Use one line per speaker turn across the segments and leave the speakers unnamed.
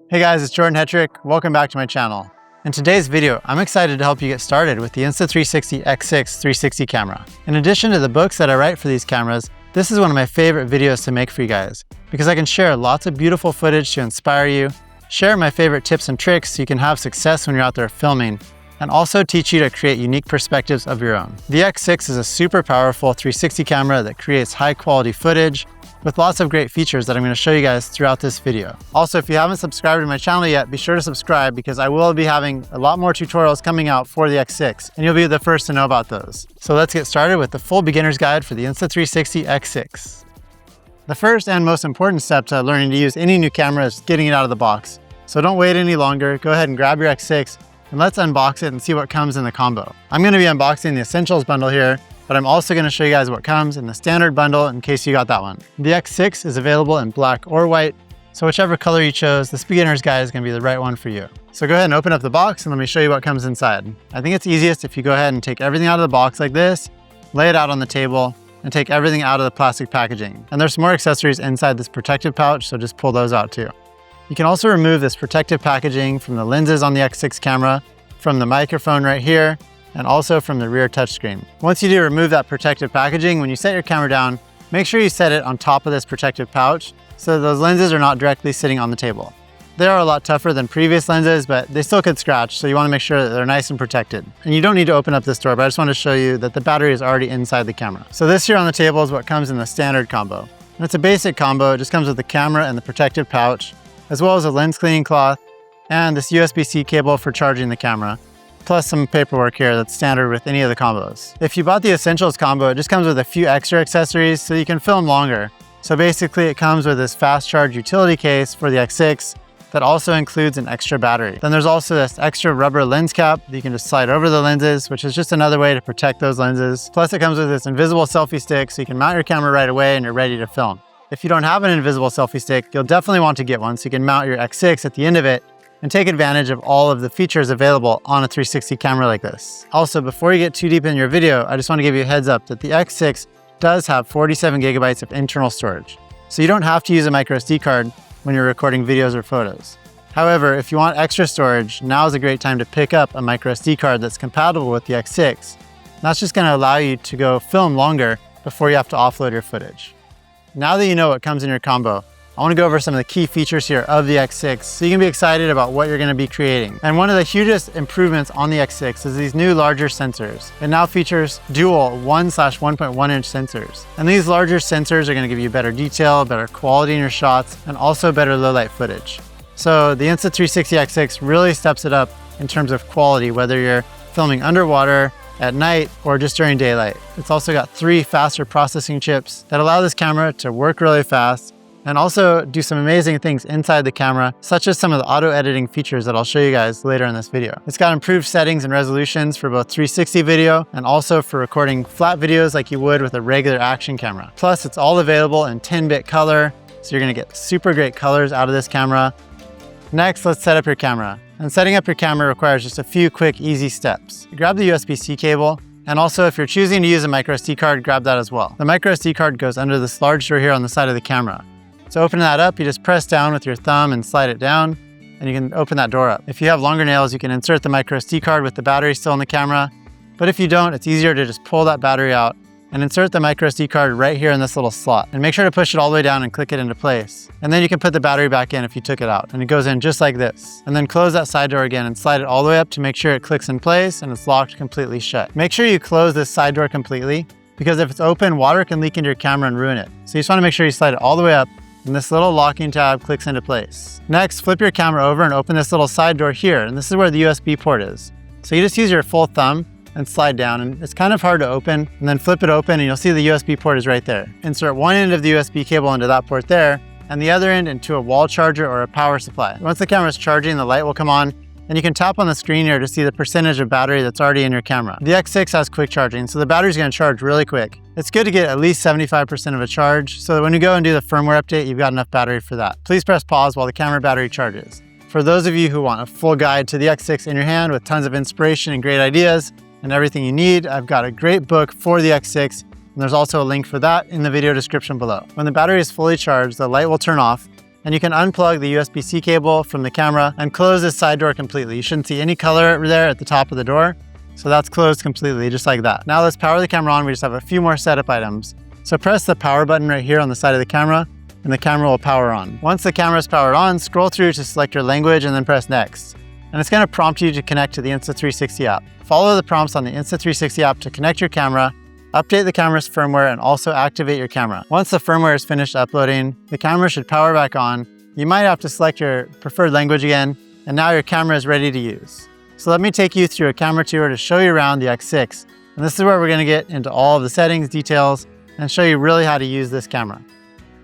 Hey guys, it's Jordan Hetrick. Welcome back to my channel. In today's video, I'm excited to help you get started with the Insta360 X6 360 camera. In addition to the books that I write for these cameras, this is one of my favorite videos to make for you guys because I can share lots of beautiful footage to inspire you, share my favorite tips and tricks so you can have success when you're out there filming, and also teach you to create unique perspectives of your own. The X6 is a super powerful 360 camera that creates high quality footage with lots of great features that I'm going to show you guys throughout this video. Also, if you haven't subscribed to my channel yet, be sure to subscribe because I will be having a lot more tutorials coming out for the X6 and you'll be the first to know about those. So let's get started with the full beginner's guide for the Insta360 X6. The first and most important step to learning to use any new camera is getting it out of the box. So don't wait any longer, go ahead and grab your X6 and let's unbox it and see what comes in the combo. I'm going to be unboxing the Essentials bundle here, but I'm also going to show you guys what comes in the standard bundle in case you got that one. The X6 is available in black or white, so whichever color you chose, this beginner's guide is going to be the right one for you. So go ahead and open up the box and let me show you what comes inside. I think it's easiest if you go ahead and take everything out of the box like this, lay it out on the table, and take everything out of the plastic packaging. And there's some more accessories inside this protective pouch, so just pull those out too. You can also remove this protective packaging from the lenses on the X6 camera, from the microphone right here, and also from the rear touchscreen. Once you do remove that protective packaging, when you set your camera down, make sure you set it on top of this protective pouch so those lenses are not directly sitting on the table. They are a lot tougher than previous lenses, but they still could scratch, so you want to make sure that they're nice and protected. And you don't need to open up this door, but I just want to show you that the battery is already inside the camera. So this here on the table is what comes in the standard combo. And it's a basic combo. It just comes with the camera and the protective pouch, as well as a lens cleaning cloth and this USB-C cable for charging the camera, plus some paperwork here that's standard with any of the combos. If you bought the Essentials combo, it just comes with a few extra accessories so you can film longer. So basically it comes with this fast charge utility case for the X6 that also includes an extra battery. Then there's also this extra rubber lens cap that you can just slide over the lenses, which is just another way to protect those lenses. Plus it comes with this invisible selfie stick so you can mount your camera right away and you're ready to film. If you don't have an invisible selfie stick, you'll definitely want to get one so you can mount your X6 at the end of it and take advantage of all of the features available on a 360 camera like this. Also, before you get too deep in your video, I just want to give you a heads up that the X6 does have 47 gigabytes of internal storage. So you don't have to use a microSD card when you're recording videos or photos. However, if you want extra storage, now is a great time to pick up a microSD card that's compatible with the X6. That's just going to allow you to go film longer before you have to offload your footage. Now that you know what comes in your combo, I want to go over some of the key features here of the X6 so you can be excited about what you're going to be creating. And one of the hugest improvements on the X6 is these new larger sensors. It now features dual 1/1.1 inch sensors. And these larger sensors are going to give you better detail, better quality in your shots, and also better low light footage. So the Insta360 X6 really steps it up in terms of quality, whether you're filming underwater, at night, or just during daylight. It's also got 3 faster processing chips that allow this camera to work really fast and also do some amazing things inside the camera, such as some of the auto editing features that I'll show you guys later in this video. It's got improved settings and resolutions for both 360 video and also for recording flat videos like you would with a regular action camera. Plus, it's all available in 10-bit color, so you're gonna get super great colors out of this camera. Next, let's set up your camera. And setting up your camera requires just a few quick, easy steps. Grab the USB-C cable, and also if you're choosing to use a microSD card, grab that as well. The microSD card goes under this large door here on the side of the camera. So open that up, you just press down with your thumb and slide it down, and you can open that door up. If you have longer nails, you can insert the microSD card with the battery still in the camera. But if you don't, it's easier to just pull that battery out and insert the microSD card right here in this little slot. And make sure to push it all the way down and click it into place. And then you can put the battery back in if you took it out. And it goes in just like this. And then close that side door again and slide it all the way up to make sure it clicks in place and it's locked completely shut. Make sure you close this side door completely because if it's open, water can leak into your camera and ruin it. So you just want to make sure you slide it all the way up and this little locking tab clicks into place. Next, flip your camera over and open this little side door here, and this is where the USB port is. So you just use your full thumb and slide down, and it's kind of hard to open, and then flip it open and you'll see the USB port is right there. Insert one end of the USB cable into that port there, and the other end into a wall charger or a power supply. Once the camera is charging, the light will come on, and you can tap on the screen here to see the percentage of battery that's already in your camera. The X6 has quick charging, so the battery's gonna charge really quick. It's good to get at least 75% of a charge, so that when you go and do the firmware update, you've got enough battery for that. Please press pause while the camera battery charges. For those of you who want a full guide to the X6 in your hand with tons of inspiration and great ideas and everything you need, I've got a great book for the X6, and there's also a link for that in the video description below. When the battery is fully charged, the light will turn off, And you can unplug the USB-C cable from the camera and close this side door completely. You shouldn't see any color there at the top of the door. So that's closed completely, just like that. Now let's power the camera on. We just have a few more setup items. So press the power button right here on the side of the camera, and the camera will power on. Once the camera is powered on, scroll through to select your language and then press next. And it's gonna prompt you to connect to the Insta360 app. Follow the prompts on the Insta360 app to connect your camera, update the camera's firmware, and also activate your camera. Once the firmware is finished uploading, the camera should power back on. You might have to select your preferred language again, and now your camera is ready to use. So let me take you through a camera tour to show you around the X6. And this is where we're gonna get into all of the settings, details, and show you really how to use this camera.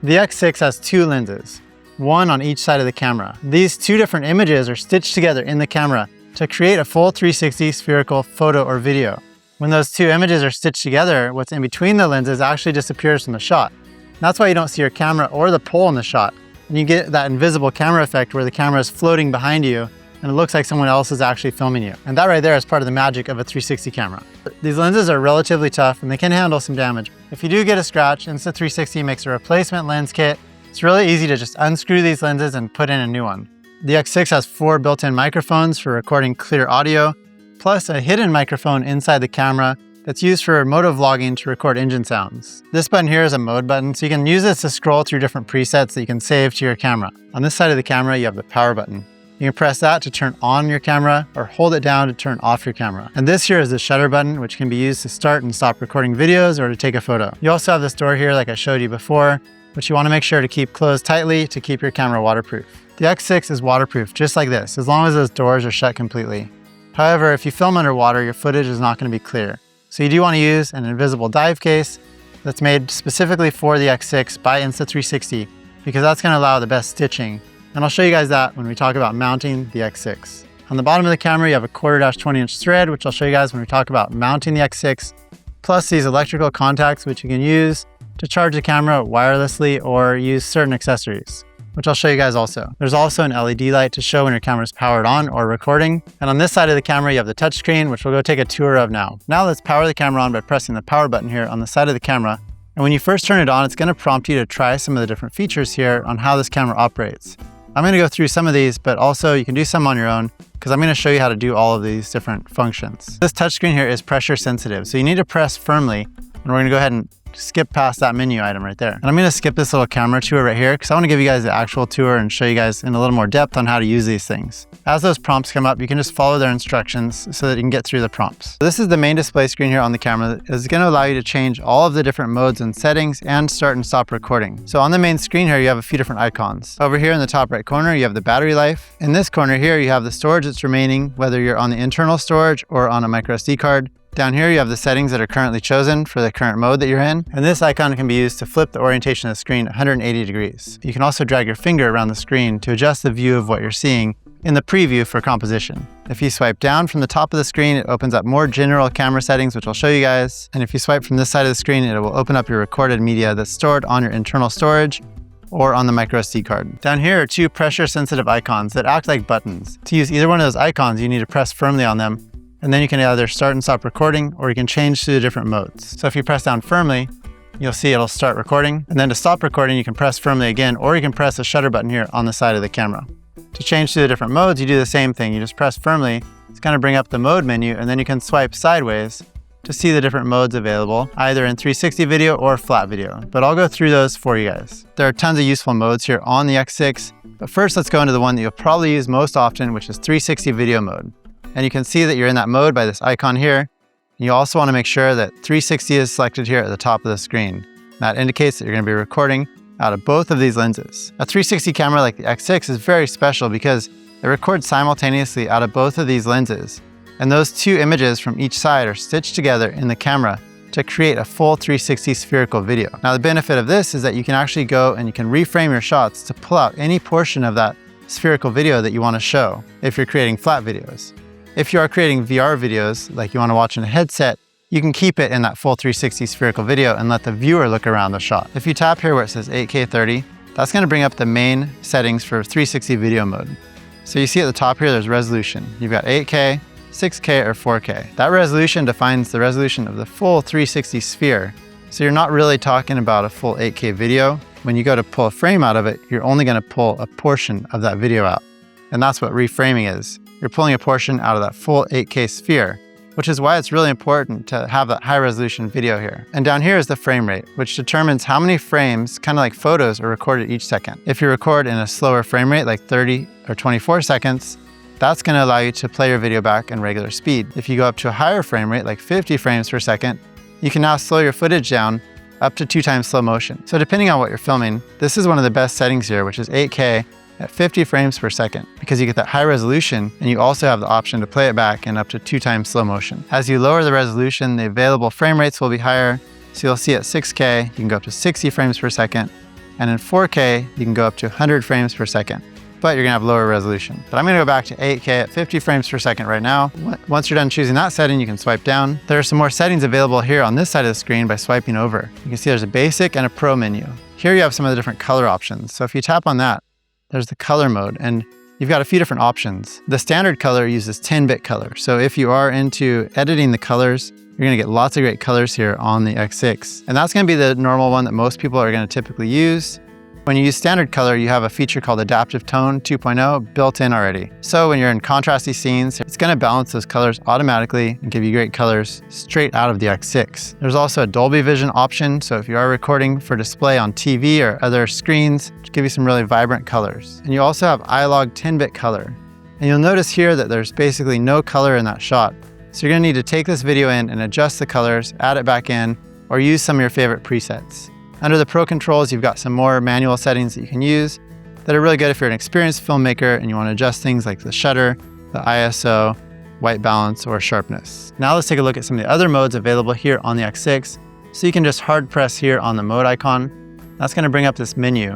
The X6 has 2 lenses, one on each side of the camera. These 2 different images are stitched together in the camera to create a full 360 spherical photo or video. When those 2 images are stitched together, what's in between the lenses actually disappears from the shot. That's why you don't see your camera or the pole in the shot. And you get that invisible camera effect where the camera is floating behind you and it looks like someone else is actually filming you. And that right there is part of the magic of a 360 camera. These lenses are relatively tough and they can handle some damage. If you do get a scratch, Insta360 makes a replacement lens kit. It's really easy to just unscrew these lenses and put in a new one. The X6 has 4 built-in microphones for recording clear audio, plus a hidden microphone inside the camera that's used for motovlogging to record engine sounds. This button here is a mode button, so you can use this to scroll through different presets that you can save to your camera. On this side of the camera, you have the power button. You can press that to turn on your camera or hold it down to turn off your camera. And this here is the shutter button, which can be used to start and stop recording videos or to take a photo. You also have this door here like I showed you before, which you want to make sure to keep closed tightly to keep your camera waterproof. The X6 is waterproof, just like this, as long as those doors are shut completely. However, if you film underwater, your footage is not going to be clear. So you do want to use an invisible dive case that's made specifically for the X6 by Insta360, because that's going to allow the best stitching. And I'll show you guys that when we talk about mounting the X6. On the bottom of the camera, you have a 1/4-20" thread, which I'll show you guys when we talk about mounting the X6, plus these electrical contacts, which you can use to charge the camera wirelessly or use certain accessories, which I'll show you guys also. There's also an LED light to show when your camera is powered on or recording. And on this side of the camera, you have the touchscreen, which we'll go take a tour of now. Now let's power the camera on by pressing the power button here on the side of the camera. And when you first turn it on, it's gonna prompt you to try some of the different features here on how this camera operates. I'm gonna go through some of these, but also you can do some on your own because I'm gonna show you how to do all of these different functions. This touchscreen here is pressure sensitive, so you need to press firmly, and we're gonna go ahead and skip past that menu item right there. And I'm gonna skip this little camera tour right here because I wanna give you guys the actual tour and show you guys in a little more depth on how to use these things. As those prompts come up, you can just follow their instructions so that you can get through the prompts. So this is the main display screen here on the camera. It's gonna allow you to change all of the different modes and settings and start and stop recording. So on the main screen here, you have a few different icons. Over here in the top right corner, you have the battery life. In this corner here, you have the storage that's remaining, whether you're on the internal storage or on a microSD card. Down here, you have the settings that are currently chosen for the current mode that you're in. And this icon can be used to flip the orientation of the screen 180 degrees. You can also drag your finger around the screen to adjust the view of what you're seeing in the preview for composition. If you swipe down from the top of the screen, it opens up more general camera settings, which I'll show you guys. And if you swipe from this side of the screen, it will open up your recorded media that's stored on your internal storage or on the microSD card. Down here are 2 pressure sensitive icons that act like buttons. To use either one of those icons, you need to press firmly on them, and then you can either start and stop recording, or you can change to the different modes. So if you press down firmly, you'll see it'll start recording. And then to stop recording, you can press firmly again, or you can press the shutter button here on the side of the camera. To change to the different modes, you do the same thing. You just press firmly. It's gonna bring up the mode menu, and then you can swipe sideways to see the different modes available, either in 360 video or flat video. But I'll go through those for you guys. There are tons of useful modes here on the X6, but first let's go into the one that you'll probably use most often, which is 360 video mode. And you can see that you're in that mode by this icon here. You also want to make sure that 360 is selected here at the top of the screen. That indicates that you're going to be recording out of both of these lenses. A 360 camera like the X6 is very special because it records simultaneously out of both of these lenses. And those 2 images from each side are stitched together in the camera to create a full 360 spherical video. Now the benefit of this is that you can actually go and you can reframe your shots to pull out any portion of that spherical video that you want to show if you're creating flat videos. If you are creating VR videos, like you want to watch in a headset, you can keep it in that full 360 spherical video and let the viewer look around the shot. If you tap here where it says 8K 30, that's going to bring up the main settings for 360 video mode. So you see at the top here, there's resolution. You've got 8K, 6K, or 4K. That resolution defines the resolution of the full 360 sphere. So you're not really talking about a full 8K video. when you go to pull a frame out of it, you're only going to pull a portion of that video out. And that's what reframing is. You're pulling a portion out of that full 8K sphere, which is why it's really important to have that high resolution video here. And down here is the frame rate, which determines how many frames, kind of like photos, are recorded each second. If you record in a slower frame rate, like 30 or 24 seconds, that's going to allow you to play your video back in regular speed. If you go up to a higher frame rate, like 50 frames per second, you can now slow your footage down up to 2 times slow motion. So depending on what you're filming, this is one of the best settings here, which is 8K at 50 frames per second, because you get that high resolution and you also have the option to play it back in up to 2 times slow motion. As you lower the resolution, the available frame rates will be higher. So you'll see at 6K, you can go up to 60 frames per second. And in 4K, you can go up to 100 frames per second, but you're gonna have lower resolution. But I'm gonna go back to 8K at 50 frames per second right now. Once you're done choosing that setting, you can swipe down. There are some more settings available here on this side of the screen by swiping over. You can see there's a basic and a pro menu. Here you have some of the different color options. So if you tap on that, there's the color mode, and you've got a few different options. The standard color uses 10-bit color. So if you are into editing the colors, you're gonna get lots of great colors here on the X6. And that's gonna be the normal one that most people are gonna typically use. When you use standard color, you have a feature called Adaptive Tone 2.0 built in already. So when you're in contrasty scenes, it's gonna balance those colors automatically and give you great colors straight out of the X6. There's also a Dolby Vision option, so if you are recording for display on TV or other screens, to give you some really vibrant colors. And you also have iLog 10-bit color. And you'll notice here that there's basically no color in that shot. So you're gonna need to take this video in and adjust the colors, add it back in, or use some of your favorite presets. Under the Pro controls, you've got some more manual settings that you can use that are really good if you're an experienced filmmaker and you want to adjust things like the shutter, the ISO, white balance, or sharpness. Now let's take a look at some of the other modes available here on the X6. So you can just hard press here on the mode icon. That's going to bring up this menu.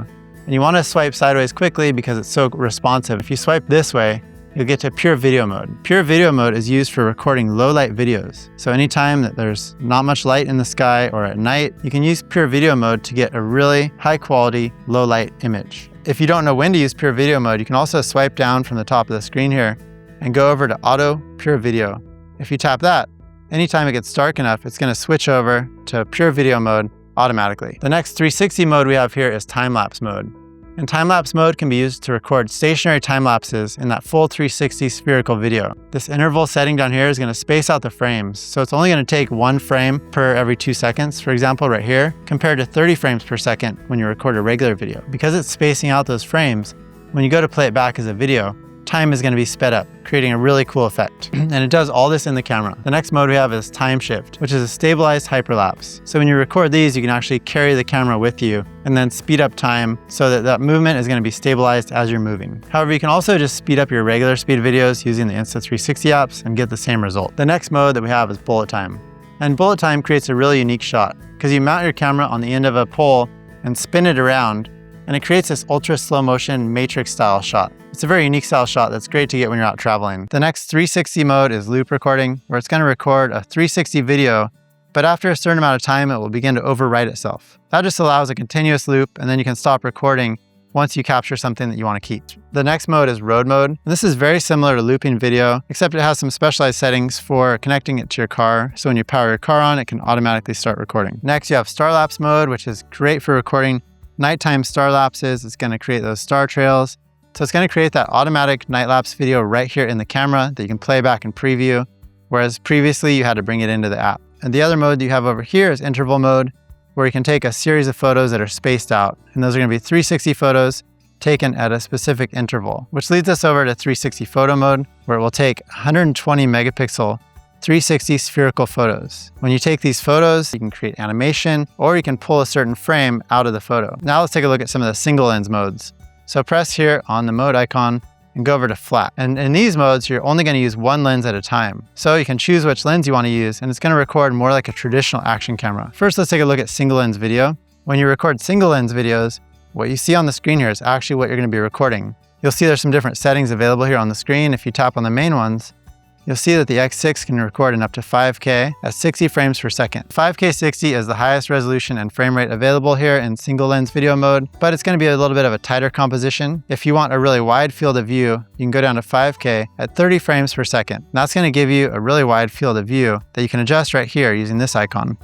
And you want to swipe sideways quickly because it's so responsive. If you swipe this way, you'll get to pure video mode. Pure video mode is used for recording low light videos. So anytime that there's not much light in the sky or at night, you can use pure video mode to get a really high quality, low light image. If you don't know when to use pure video mode, you can also swipe down from the top of the screen here and go over to auto pure video. If you tap that, anytime it gets dark enough, it's gonna switch over to pure video mode automatically. The next 360 mode we have here is time-lapse mode. And time-lapse mode can be used to record stationary time lapses in that full 360 spherical video. This interval setting down here is going to space out the frames. So it's only going to take 1 frame per every 2 seconds, for example, right here, compared to 30 frames per second when you record a regular video. Because it's spacing out those frames, when you go to play it back as a video, time is going to be sped up, creating a really cool effect. And it does all this in the camera. The next mode we have is time shift, which is a stabilized hyperlapse. So when you record these, you can actually carry the camera with you and then speed up time so that that movement is going to be stabilized as you're moving. However, you can also just speed up your regular speed videos using the Insta360 apps and get the same result. The next mode that we have is bullet time. And bullet time creates a really unique shot because you mount your camera on the end of a pole and spin it around, and it creates this ultra slow motion matrix style shot. It's a very unique style shot that's great to get when you're out traveling. The next 360 mode is loop recording, where it's going to record a 360 video, but after a certain amount of time, it will begin to overwrite itself. That just allows a continuous loop, and then you can stop recording once you capture something that you want to keep. The next mode is road mode. And this is very similar to looping video, except it has some specialized settings for connecting it to your car. So when you power your car on, it can automatically start recording. Next, you have star lapse mode, which is great for recording nighttime star lapses. It's going to create those star trails. So it's going to create that automatic night lapse video right here in the camera that you can play back and preview, whereas previously you had to bring it into the app. And the other mode you have over here is interval mode, where you can take a series of photos that are spaced out. And those are going to be 360 photos taken at a specific interval, which leads us over to 360 photo mode, where it will take 120 megapixel 360 spherical photos. When you take these photos, you can create animation, or you can pull a certain frame out of the photo. Now let's take a look at some of the single lens modes. So press here on the mode icon and go over to flat. And in these modes, you're only going to use 1 lens at a time. So you can choose which lens you want to use, and it's going to record more like a traditional action camera. First, let's take a look at single lens video. When you record single lens videos, what you see on the screen here is actually what you're going to be recording. You'll see there's some different settings available here on the screen. If you tap on the main ones, you'll see that the X6 can record in up to 5K at 60 frames per second. 5K 60 is the highest resolution and frame rate available here in single lens video mode, but it's going to be a little bit of a tighter composition. If you want a really wide field of view, you can go down to 5K at 30 frames per second. And that's going to give you a really wide field of view that you can adjust right here using this icon.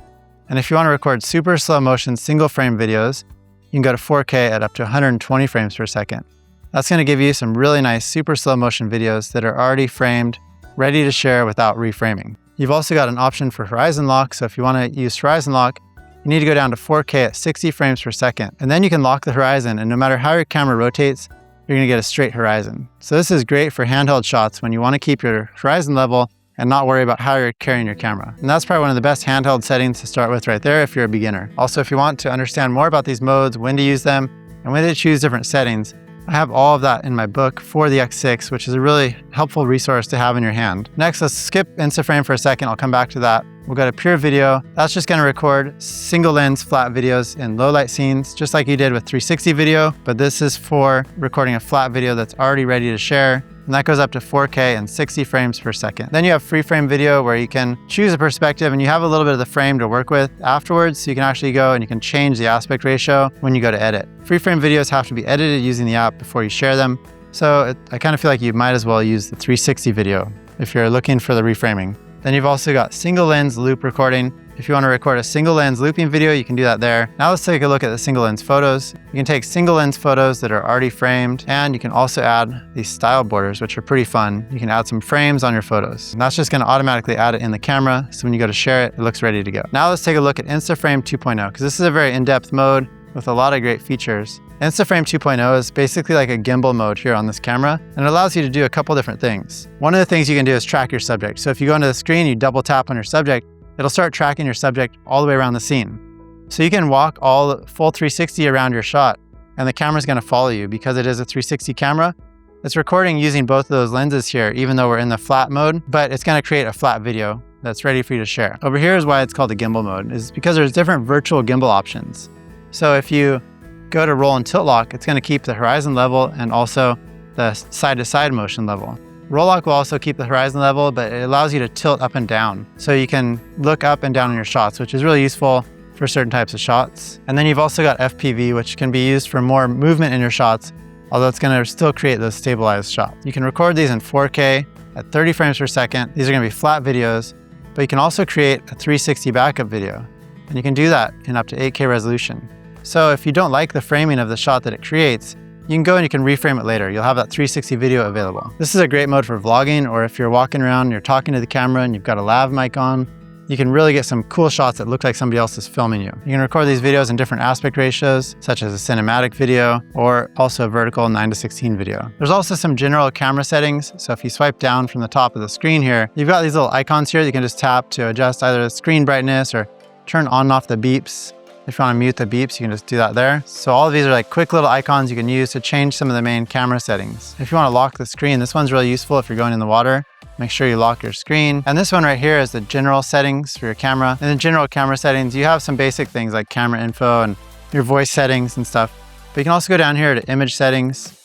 And if you want to record super slow motion single frame videos, you can go to 4K at up to 120 frames per second. That's going to give you some really nice super slow motion videos that are already framed, ready to share without reframing. You've also got an option for horizon lock, so if you want to use horizon lock, you need to go down to 4K at 60 frames per second, and then you can lock the horizon, and no matter how your camera rotates, you're going to get a straight horizon. So this is great for handheld shots when you want to keep your horizon level and not worry about how you're carrying your camera. And that's probably one of the best handheld settings to start with right there if you're a beginner. Also, if you want to understand more about these modes, when to use them, and when to choose different settings, I have all of that in my book for the X6, which is a really helpful resource to have in your hand. Next, let's skip Instaframe for a second. I'll come back to that. We'll go to pure video. That's just going to record single lens flat videos in low light scenes, just like you did with 360 video, but this is for recording a flat video that's already ready to share. And that goes up to 4K and 60 frames per second. Then you have free frame video where you can choose a perspective and you have a little bit of the frame to work with afterwards. So you can actually go and you can change the aspect ratio when you go to edit. Free frame videos have to be edited using the app before you share them. So I kind of feel like you might as well use the 360 video if you're looking for the reframing. Then you've also got single lens loop recording. If you want to record a single lens looping video, you can do that there. Now let's take a look at the single lens photos. You can take single lens photos that are already framed, and you can also add these style borders, which are pretty fun. You can add some frames on your photos. And that's just going to automatically add it in the camera. So when you go to share it, it looks ready to go. Now let's take a look at Instaframe 2.0, because this is a very in-depth mode with a lot of great features. Instaframe 2.0 is basically like a gimbal mode here on this camera, and it allows you to do a couple different things. One of the things you can do is track your subject. So if you go into the screen, you double tap on your subject, it'll start tracking your subject all the way around the scene. So you can walk all full 360 around your shot, and the camera's going to follow you because it is a 360 camera. It's recording using both of those lenses here, even though we're in the flat mode, but it's going to create a flat video that's ready for you to share. Over here is why it's called a gimbal mode, is because there's different virtual gimbal options. So if you go to roll and tilt lock, it's going to keep the horizon level and also the side-to-side motion level. Roll lock will also keep the horizon level, but it allows you to tilt up and down. So you can look up and down in your shots, which is really useful for certain types of shots. And then you've also got FPV, which can be used for more movement in your shots, although it's going to still create those stabilized shots. You can record these in 4K at 30 frames per second. These are going to be flat videos, but you can also create a 360 backup video. And you can do that in up to 8K resolution. So if you don't like the framing of the shot that it creates, you can go and you can reframe it later. You'll have that 360 video available. This is a great mode for vlogging, or if you're walking around and you're talking to the camera and you've got a lav mic on, you can really get some cool shots that look like somebody else is filming you. You can record these videos in different aspect ratios, such as a cinematic video or also a vertical 9:16 video. There's also some general camera settings. So if you swipe down from the top of the screen here, you've got these little icons here that you can just tap to adjust either the screen brightness or turn on and off the beeps. If you want to mute the beeps, you can just do that there. So all of these are like quick little icons you can use to change some of the main camera settings. If you want to lock the screen, this one's really useful if you're going in the water. Make sure you lock your screen. And this one right here is the general settings for your camera. In the general camera settings, you have some basic things like camera info and your voice settings and stuff. But you can also go down here to image settings.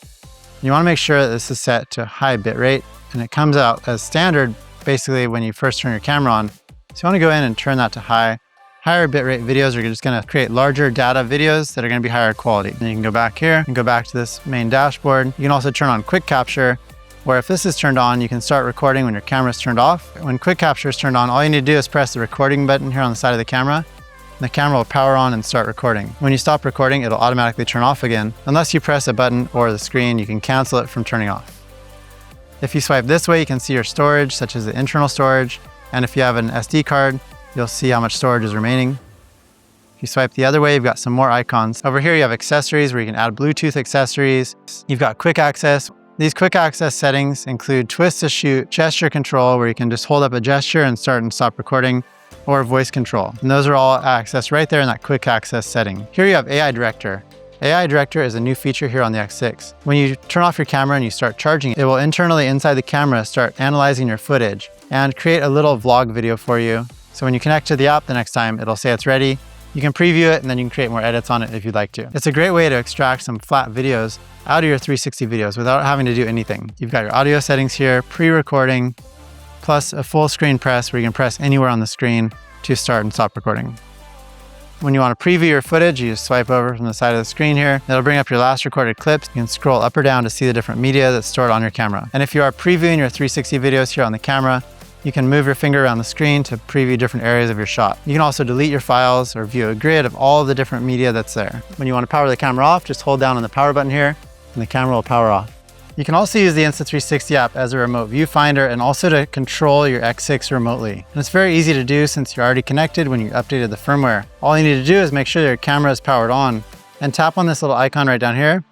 You want to make sure that this is set to high bitrate, and it comes out as standard basically when you first turn your camera on. So you want to go in and turn that to high. Higher bitrate videos are just going to create larger data videos that are going to be higher quality. And you can go back here and go back to this main dashboard. You can also turn on quick capture, where if this is turned on, you can start recording when your camera is turned off. When quick capture is turned on, all you need to do is press the recording button here on the side of the camera. And the camera will power on and start recording. When you stop recording, it'll automatically turn off again. Unless you press a button or the screen, you can cancel it from turning off. If you swipe this way, you can see your storage, such as the internal storage. And if you have an SD card, you'll see how much storage is remaining. If you swipe the other way, you've got some more icons. Over here, you have accessories where you can add Bluetooth accessories. You've got quick access. These quick access settings include twist to shoot, gesture control, where you can just hold up a gesture and start and stop recording, or voice control. And those are all accessed right there in that quick access setting. Here you have AI Director. AI Director is a new feature here on the X6. When you turn off your camera and you start charging it, will internally inside the camera start analyzing your footage and create a little vlog video for you. So when you connect to the app the next time, it'll say it's ready. You can preview it and then you can create more edits on it if you'd like to. It's a great way to extract some flat videos out of your 360 videos without having to do anything. You've got your audio settings here, pre-recording, plus a full screen press where you can press anywhere on the screen to start and stop recording. When you want to preview your footage, you just swipe over from the side of the screen here. It'll bring up your last recorded clips. You can scroll up or down to see the different media that's stored on your camera. And if you are previewing your 360 videos here on the camera, you You can move your finger around the screen to preview different areas of your shot. You can also delete your files or view a grid of all of the different media that's there. When you want to power the camera off, just hold down on the power button here and the camera will power off. You can also use the Insta360 app as a remote viewfinder and also to control your X6 remotely. And it's very easy to do since you're already connected when you updated the firmware. All you need to do is make sure your camera is powered on and tap on this little icon right down here.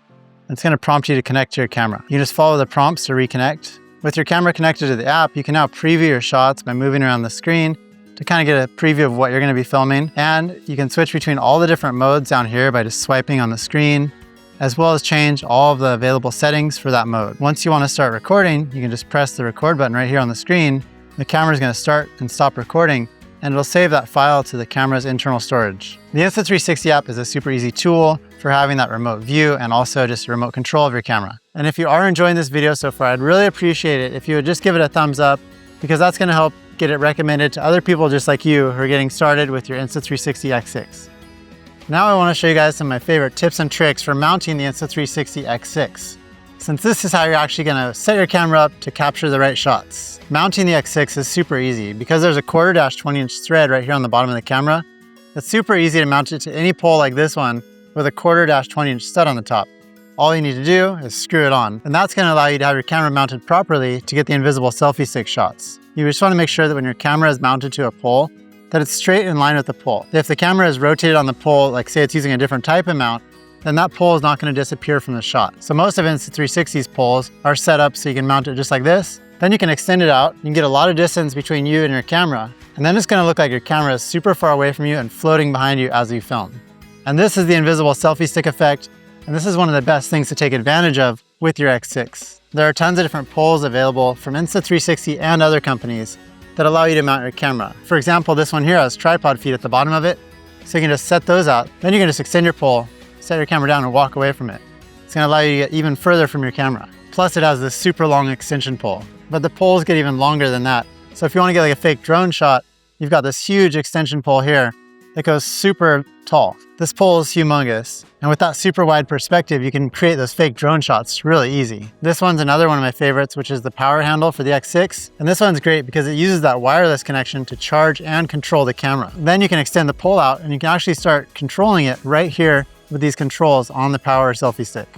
It's going to prompt you to connect to your camera. You just follow the prompts to reconnect. With your camera connected to the app, you can now preview your shots by moving around the screen to kind of get a preview of what you're going to be filming. And you can switch between all the different modes down here by just swiping on the screen, as well as change all of the available settings for that mode. Once you want to start recording, you can just press the record button right here on the screen. The camera is going to start and stop recording, and it'll save that file to the camera's internal storage. The Insta360 app is a super easy tool for having that remote view and also just remote control of your camera. And if you are enjoying this video so far, I'd really appreciate it if you would just give it a thumbs up, because that's going to help get it recommended to other people just like you who are getting started with your Insta360 X6. Now I want to show you guys some of my favorite tips and tricks for mounting the Insta360 X6. Since this is how you're actually going to set your camera up to capture the right shots. Mounting the X6 is super easy because there's a 1/4 20-inch thread right here on the bottom of the camera. It's super easy to mount it to any pole like this one with a 1/4 20-inch stud on the top. All you need to do is screw it on, and that's going to allow you to have your camera mounted properly to get the invisible selfie stick shots. You just want to make sure that when your camera is mounted to a pole, that it's straight in line with the pole. If the camera is rotated on the pole, like say it's using a different type of mount, then that pole is not going to disappear from the shot. So most of Insta360's poles are set up so you can mount it just like this. Then you can extend it out. You can get a lot of distance between you and your camera, and then it's going to look like your camera is super far away from you and floating behind you as you film. And this is the invisible selfie stick effect, and this is one of the best things to take advantage of with your X6. There are tons of different poles available from Insta360 and other companies that allow you to mount your camera. For example, this one here has tripod feet at the bottom of it, so you can just set those out. Then you can just extend your pole, set your camera down and walk away from it. It's going to allow you to get even further from your camera. Plus it has this super long extension pole, but the poles get even longer than that. So if you want to get like a fake drone shot, you've got this huge extension pole here that goes super tall. This pole is humongous. And with that super wide perspective, you can create those fake drone shots really easy. This one's another one of my favorites, which is the power handle for the X6. And this one's great because it uses that wireless connection to charge and control the camera. Then you can extend the pole out and you can actually start controlling it right here with these controls on the power selfie stick.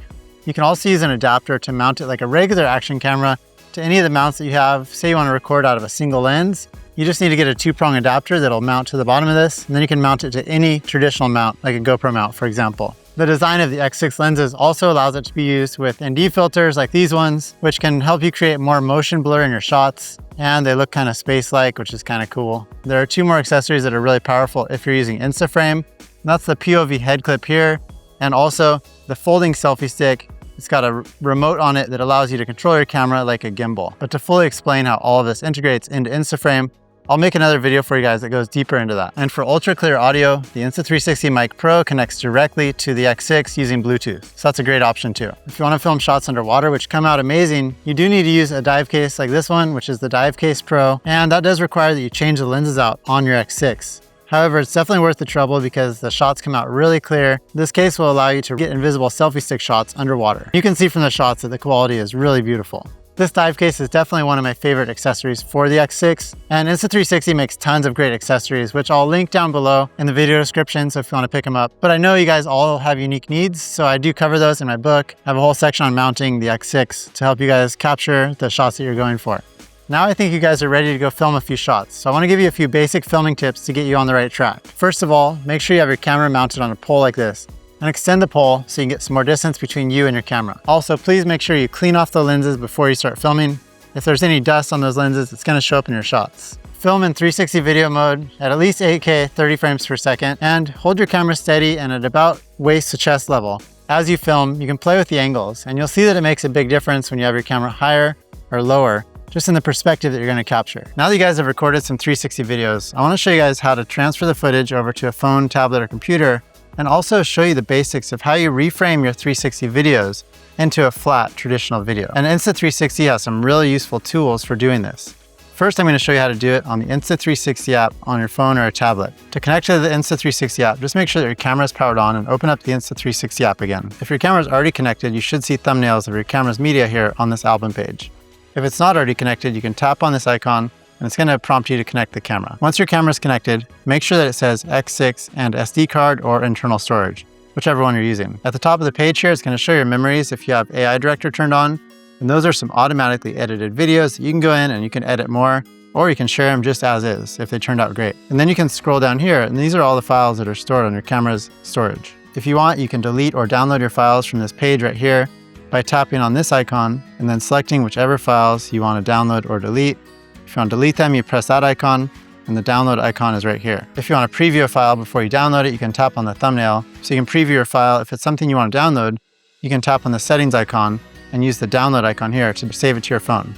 You can also use an adapter to mount it like a regular action camera to any of the mounts that you have. Say you want to record out of a single lens, you just need to get a 2-prong adapter that'll mount to the bottom of this, and then you can mount it to any traditional mount, like a GoPro mount, for example. The design of the X6 lenses also allows it to be used with ND filters like these ones, which can help you create more motion blur in your shots, and they look kind of space-like, which is kind of cool. There are 2 more accessories that are really powerful if you're using InstaFrame. That's the POV head clip here, and also the folding selfie stick. It's got a remote on it that allows you to control your camera like a gimbal. But to fully explain how all of this integrates into InstaFrame, I'll make another video for you guys that goes deeper into that. And for ultra clear audio, the Insta360 Mic Pro connects directly to the X6 using Bluetooth. So that's a great option too. If you want to film shots underwater, which come out amazing, you do need to use a dive case like this one, which is the Dive Case Pro. And that does require that you change the lenses out on your X6. However, it's definitely worth the trouble because the shots come out really clear. This case will allow you to get invisible selfie stick shots underwater. You can see from the shots that the quality is really beautiful. This dive case is definitely one of my favorite accessories for the X6, and Insta360 makes tons of great accessories, which I'll link down below in the video description, so if you want to pick them up. But I know you guys all have unique needs, so I do cover those in my book. I have a whole section on mounting the X6 to help you guys capture the shots that you're going for. Now I think you guys are ready to go film a few shots, so I want to give you a few basic filming tips to get you on the right track. First of all, make sure you have your camera mounted on a pole like this, and extend the pole so you can get some more distance between you and your camera. Also, please make sure you clean off the lenses before you start filming. If there's any dust on those lenses, it's going to show up in your shots. Film in 360 video mode at least 8K 30 frames per second, and hold your camera steady and at about waist to chest level. As you film, you can play with the angles, and you'll see that it makes a big difference when you have your camera higher or lower, just in the perspective that you're going to capture. Now that you guys have recorded some 360 videos, I want to show you guys how to transfer the footage over to a phone, tablet, or computer, and also show you the basics of how you reframe your 360 videos into a flat traditional video. And Insta360 has some really useful tools for doing this. First, I'm going to show you how to do it on the Insta360 app on your phone or a tablet. To connect to the Insta360 app, just make sure that your camera is powered on and open up the Insta360 app again. If your camera is already connected, you should see thumbnails of your camera's media here on this album page. If it's not already connected, you can tap on this icon and it's going to prompt you to connect the camera. Once your camera is connected, make sure that it says X6 and SD card or internal storage, whichever one you're using. At the top of the page here, it's going to show your memories if you have AI Director turned on, and those are some automatically edited videos that you can go in and you can edit more, or you can share them just as is if they turned out great. And then you can scroll down here, and these are all the files that are stored on your camera's storage. If you want, you can delete or download your files from this page right here by tapping on this icon and then selecting whichever files you want to download or delete. If you want to delete them, you press that icon, and the download icon is right here. If you want to preview a file before you download it, you can tap on the thumbnail. So you can preview your file. If it's something you want to download, you can tap on the settings icon and use the download icon here to save it to your phone.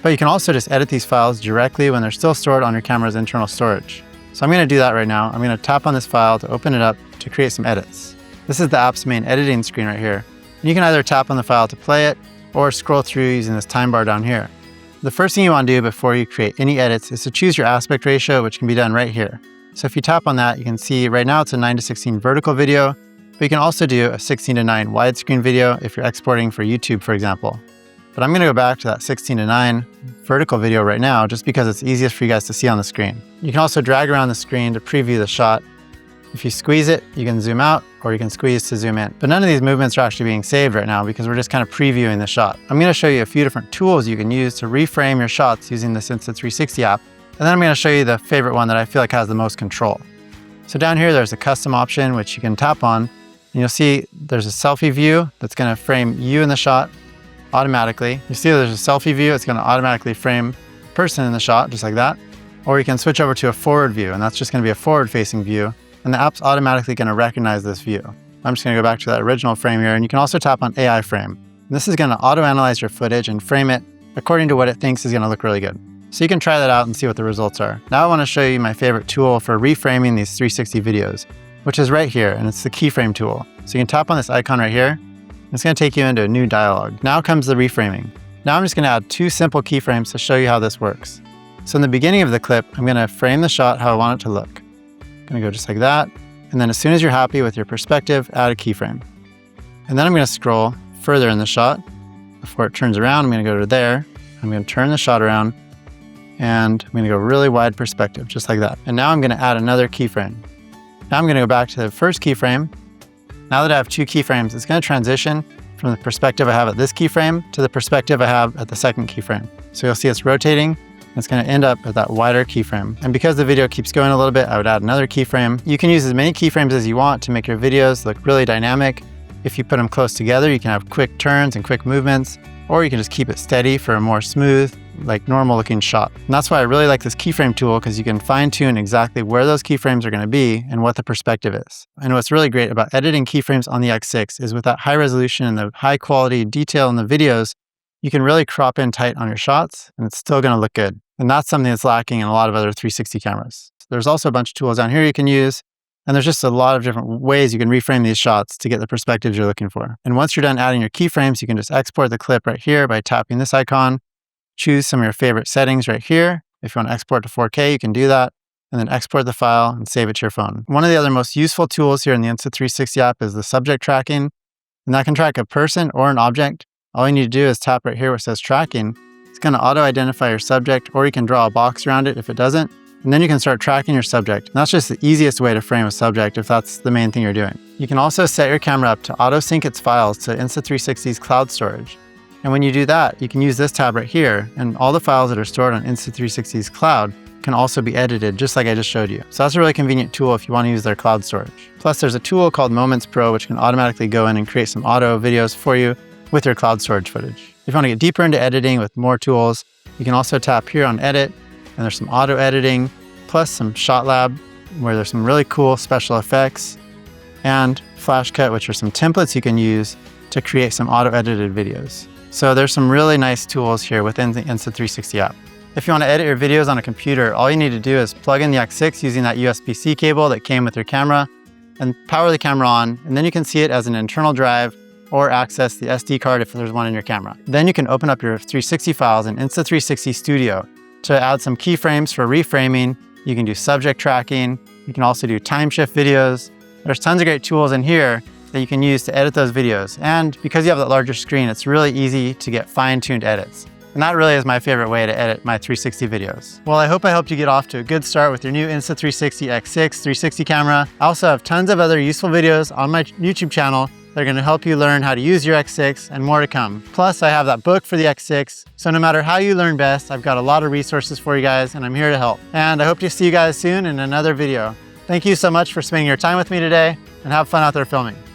But you can also just edit these files directly when they're still stored on your camera's internal storage. So I'm going to do that right now. I'm going to tap on this file to open it up to create some edits. This is the app's main editing screen right here. And you can either tap on the file to play it or scroll through using this time bar down here. The first thing you want to do before you create any edits is to choose your aspect ratio, which can be done right here. So if you tap on that, you can see right now it's a 9:16 vertical video, but you can also do a 16:9 widescreen video if you're exporting for YouTube, for example. But I'm going to go back to that 16:9 vertical video right now, just because it's easiest for you guys to see on the screen. You can also drag around the screen to preview the shot. If you squeeze it, you can zoom out, or you can squeeze to zoom in. But none of these movements are actually being saved right now because we're just kind of previewing the shot. I'm going to show you a few different tools you can use to reframe your shots using this Insta360 app. And then I'm going to show you the favorite one that I feel like has the most control. So down here, there's a custom option, which you can tap on. And you'll see there's a selfie view that's going to frame you in the shot automatically. You see there's a selfie view. It's going to automatically frame the person in the shot, just like that. Or you can switch over to a forward view, and that's just going to be a forward-facing view. And the app's automatically going to recognize this view. I'm just going to go back to that original frame here, and you can also tap on AI frame. And this is going to auto-analyze your footage and frame it according to what it thinks is going to look really good. So you can try that out and see what the results are. Now I want to show you my favorite tool for reframing these 360 videos, which is right here, and it's the keyframe tool. So you can tap on this icon right here, and it's going to take you into a new dialog. Now comes the reframing. Now I'm just going to add 2 simple keyframes to show you how this works. So in the beginning of the clip, I'm going to frame the shot how I want it to look. I'm going to go just like that. And then as soon as you're happy with your perspective, add a keyframe. And then I'm going to scroll further in the shot. Before it turns around, I'm going to go to there. I'm going to turn the shot around, and I'm going to go really wide perspective, just like that. And now I'm going to add another keyframe. Now I'm going to go back to the first keyframe. Now that I have 2 keyframes, it's going to transition from the perspective I have at this keyframe to the perspective I have at the second keyframe. So you'll see it's rotating. It's going to end up at that wider keyframe. And because the video keeps going a little bit, I would add another keyframe. You can use as many keyframes as you want to make your videos look really dynamic. If you put them close together, you can have quick turns and quick movements, or you can just keep it steady for a more smooth, like normal looking shot. And that's why I really like this keyframe tool, because you can fine tune exactly where those keyframes are going to be and what the perspective is. And what's really great about editing keyframes on the X6 is with that high resolution and the high quality detail in the videos, you can really crop in tight on your shots and it's still going to look good. And that's something that's lacking in a lot of other 360 cameras. There's also a bunch of tools down here you can use, and there's just a lot of different ways you can reframe these shots to get the perspectives you're looking for. And once you're done adding your keyframes, you can just export the clip right here by tapping this icon, choose some of your favorite settings right here. If you want to export to 4K, you can do that, and then export the file and save it to your phone. One of the other most useful tools here in the Insta360 app is the subject tracking, and that can track a person or an object. All you need to do is tap right here where it says tracking. It's going to auto-identify your subject, or you can draw a box around it if it doesn't, and then you can start tracking your subject. And that's just the easiest way to frame a subject if that's the main thing you're doing. You can also set your camera up to auto-sync its files to Insta360's cloud storage. And when you do that, you can use this tab right here, and all the files that are stored on Insta360's cloud can also be edited just like I just showed you. So that's a really convenient tool if you want to use their cloud storage. Plus there's a tool called Moments Pro, which can automatically go in and create some auto videos for you with your cloud storage footage. If you want to get deeper into editing with more tools, you can also tap here on Edit, and there's some auto editing, plus some Shot Lab, where there's some really cool special effects, and Flash Cut, which are some templates you can use to create some auto edited videos. So there's some really nice tools here within the Insta360 app. If you want to edit your videos on a computer, all you need to do is plug in the X6 using that USB-C cable that came with your camera and power the camera on, and then you can see it as an internal drive or access the SD card if there's one in your camera. Then you can open up your 360 files in Insta360 Studio to add some keyframes for reframing. You can do subject tracking. You can also do time shift videos. There's tons of great tools in here that you can use to edit those videos. And because you have that larger screen, it's really easy to get fine-tuned edits. And that really is my favorite way to edit my 360 videos. Well, I hope I helped you get off to a good start with your new Insta360 X6 360 camera. I also have tons of other useful videos on my YouTube channel that are going to help you learn how to use your X6 and more to come. Plus, I have that book for the X6. So no matter how you learn best, I've got a lot of resources for you guys, and I'm here to help. And I hope to see you guys soon in another video. Thank you so much for spending your time with me today, and have fun out there filming.